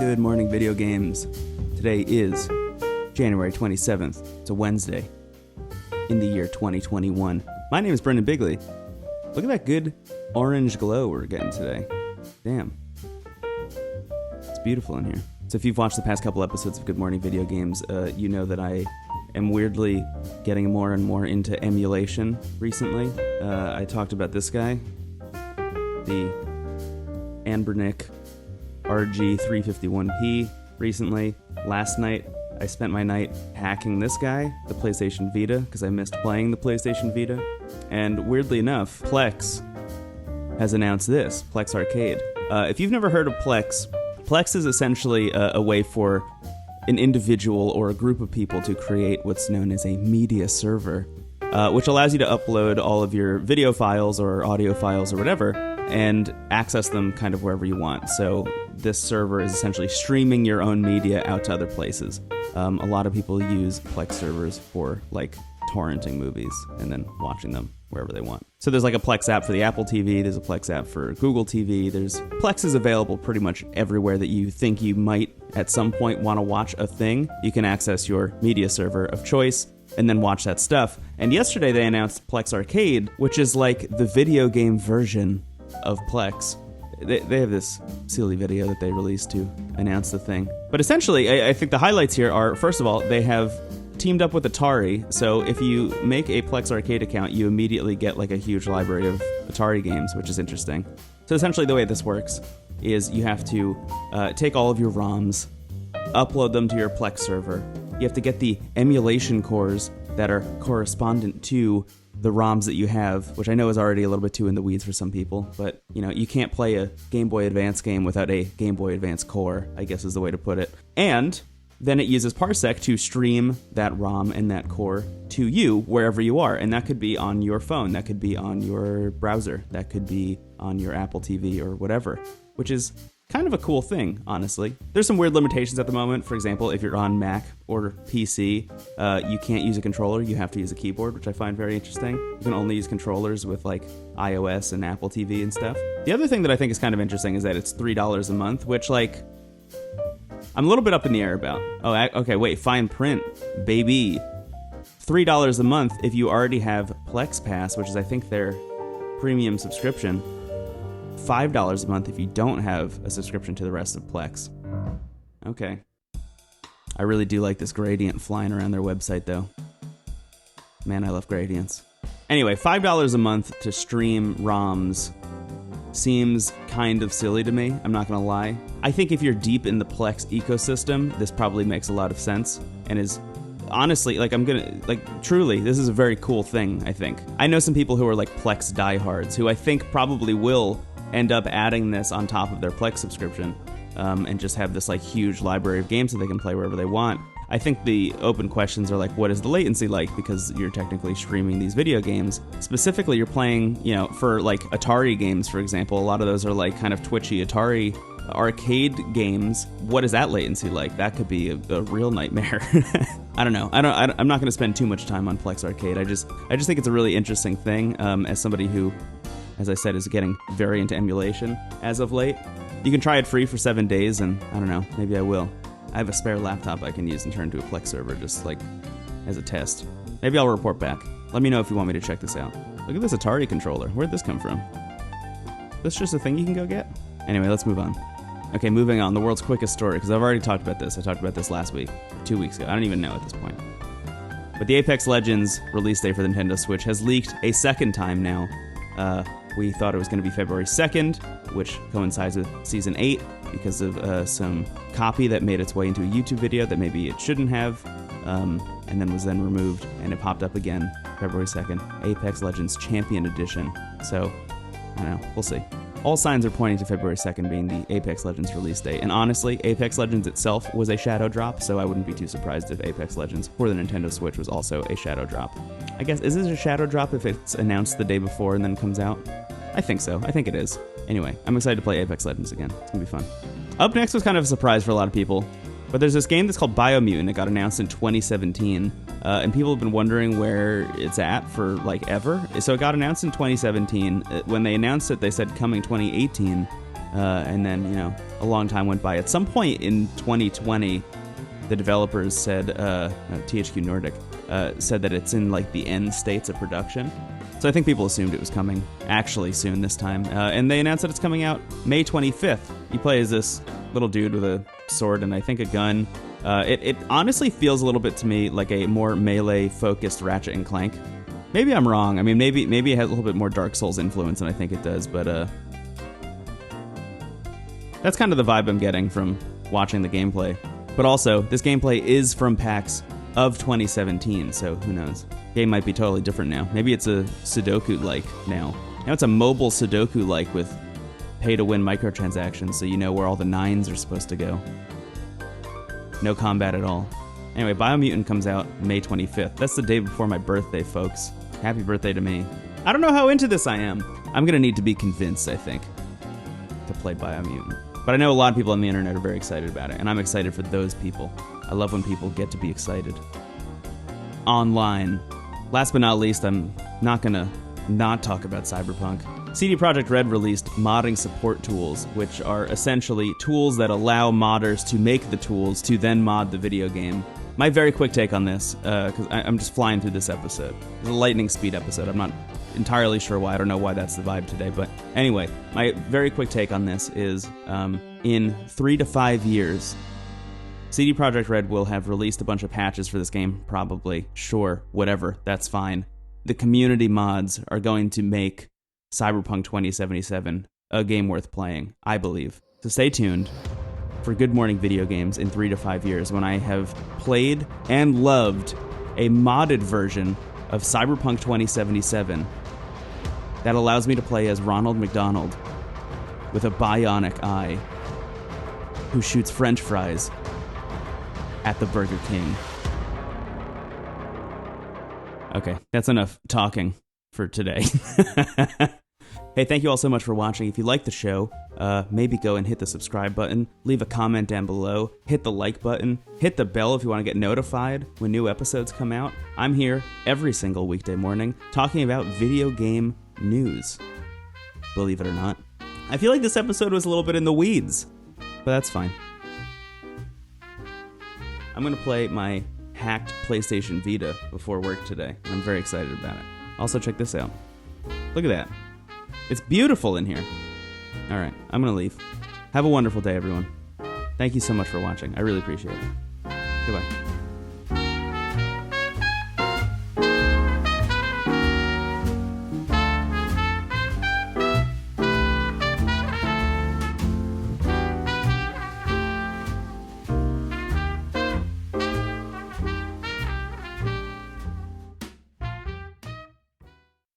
Good morning, video games. Today is January 27th. It's a Wednesday in the year 2021. My name is Brendan Bigley. Look at that good orange glow we're getting today. Damn. It's beautiful in here. So if you've watched the past couple episodes of Good Morning Video Games, you know that I am weirdly getting more and more into emulation recently. I talked about this guy, the Anbernic RG351P recently. Last night, I spent my night hacking this guy, the PlayStation Vita, because I missed playing the PlayStation Vita. And weirdly enough, Plex has announced this, Plex Arcade. If you've never heard of Plex, Plex is essentially a way for an individual or a group of people to create what's known as a media server, which allows you to upload all of your video files or audio files or whatever and access them kind of wherever you want. So this server is essentially streaming your own media out to other places. A lot of people use Plex servers for like torrenting movies and then watching them wherever they want. So there's like a Plex app for the Apple TV, there's a Plex app for Google TV, Plex is available pretty much everywhere that you think you might at some point want to watch a thing. You can access your media server of choice and then watch that stuff. And yesterday they announced Plex Arcade, which is like the video game version of Plex. They have this silly video that they released to announce the thing. But essentially, I think the highlights here are, first of all, they have teamed up with Atari, so if you make a Plex Arcade account, you immediately get like a huge library of Atari games, which is interesting. So essentially the way this works is you have to take all of your ROMs, upload them to your Plex server. You have to get the emulation cores that are correspondent to the ROMs that you have, which I know is already a little bit too in the weeds for some people, but you know, you can't play a Game Boy Advance game without a Game Boy Advance core, I guess is the way to put it. And then it uses Parsec to stream that ROM and that core to you wherever you are. And that could be on your phone, that could be on your browser, that could be on your Apple TV or whatever, which is kind of a cool thing, honestly. There's some weird limitations at the moment. For example, if you're on Mac or PC, you can't use a controller, you have to use a keyboard, which I find very interesting. You can only use controllers with like iOS and Apple TV and stuff. The other thing that I think is kind of interesting is that it's $3 a month, which like, I'm a little bit up in the air about. Oh, okay, wait, fine print, baby. $3 a month if you already have Plex Pass, which is I think their premium subscription. $5 a month if you don't have a subscription to the rest of Plex. Okay. I really do like this gradient flying around their website, though. Man, I love gradients. Anyway, $5 a month to stream ROMs seems kind of silly to me, I'm not gonna lie. I think if you're deep in the Plex ecosystem, this probably makes a lot of sense and is honestly, truly, this is a very cool thing, I think. I know some people who are like Plex diehards who I think probably will end up adding this on top of their Plex subscription and just have this like huge library of games that they can play wherever they want. I think the open questions are like, what is the latency like? Because you're technically streaming these video games. Specifically, you're playing, you know, for like Atari games, for example. A lot of those are like kind of twitchy Atari arcade games. What is that latency like? That could be a real nightmare. I don't know. I'm not going to spend too much time on Plex Arcade. I just think it's a really interesting thing as somebody who, as I said, is getting very into emulation as of late. You can try it free for 7 days, and I don't know, maybe I will. I have a spare laptop I can use and turn to a Plex server just like as a test. Maybe I'll report back. Let me know if you want me to check this out. Look at this Atari controller. Where'd this come from? This just a thing you can go get? Anyway, let's move on. Okay, moving on. The world's quickest story, because I've already talked about this. I talked about this last week, 2 weeks ago. I don't even know at this point. But the Apex Legends release date for the Nintendo Switch has leaked a second time now. We thought it was going to be February 2nd, which coincides with Season 8 because of some copy that made its way into a YouTube video that maybe it shouldn't have, and then was then removed, and it popped up again February 2nd, Apex Legends Champion Edition. So, I don't know, we'll see. All signs are pointing to February 2nd being the Apex Legends release date, and honestly, Apex Legends itself was a shadow drop, so I wouldn't be too surprised if Apex Legends for the Nintendo Switch was also a shadow drop. I guess, is this a shadow drop if it's announced the day before and then comes out? I think so. I think it is. Anyway, I'm excited to play Apex Legends again. It's gonna be fun. Up next was kind of a surprise for a lot of people, but there's this game that's called Biomutant. It got announced in 2017, and people have been wondering where it's at for like ever. So it got announced in 2017. When they announced it, they said coming 2018. And then, a long time went by. At some point in 2020, the developers said, THQ Nordic, said that it's in like the end states of production. So I think people assumed it was coming actually soon this time. And they announced that it's coming out May 25th. You play as this little dude with a sword and I think a gun. It honestly feels a little bit to me like a more melee-focused Ratchet and Clank. Maybe I'm wrong. I mean, maybe it has a little bit more Dark Souls influence than I think it does, but that's kind of the vibe I'm getting from watching the gameplay. But also, this gameplay is from PAX of 2017, so who knows? Game might be totally different now. Maybe it's a Sudoku-like now. Now it's a mobile Sudoku-like with pay-to-win microtransactions, so you know where all the nines are supposed to go. No combat at all. Anyway, Biomutant comes out May 25th. That's the day before my birthday, folks. Happy birthday to me. I don't know how into this I am. I'm gonna need to be convinced, I think, to play Biomutant. But I know a lot of people on the internet are very excited about it, and I'm excited for those people. I love when people get to be excited. Online. Last but not least, I'm not gonna not talk about Cyberpunk. CD Projekt Red released modding support tools, which are essentially tools that allow modders to make the tools to then mod the video game. My very quick take on this, because I'm just flying through this episode. It's a lightning speed episode. I'm not entirely sure why. I don't know why that's the vibe today. But anyway, my very quick take on this is in 3 to 5 years, CD Projekt Red will have released a bunch of patches for this game, probably. Sure, whatever, that's fine. The community mods are going to make Cyberpunk 2077 a game worth playing, I believe. So stay tuned for Good Morning Video Games in 3 to 5 years when I have played and loved a modded version of Cyberpunk 2077 that allows me to play as Ronald McDonald with a bionic eye who shoots French fries at the Burger King. Okay, that's enough talking for today. Hey, thank you all so much for watching. If you like the show, maybe go and hit the subscribe button, leave a comment down below, hit the like button, hit the bell if you want to get notified when new episodes come out. I'm here every single weekday morning talking about video game news, believe it or not. I feel like this episode was a little bit in the weeds, but that's fine. I'm going to play my hacked PlayStation Vita before work today, and I'm very excited about it. Also, check this out. Look at that. It's beautiful in here. All right, I'm going to leave. Have a wonderful day, everyone. Thank you so much for watching. I really appreciate it. Goodbye.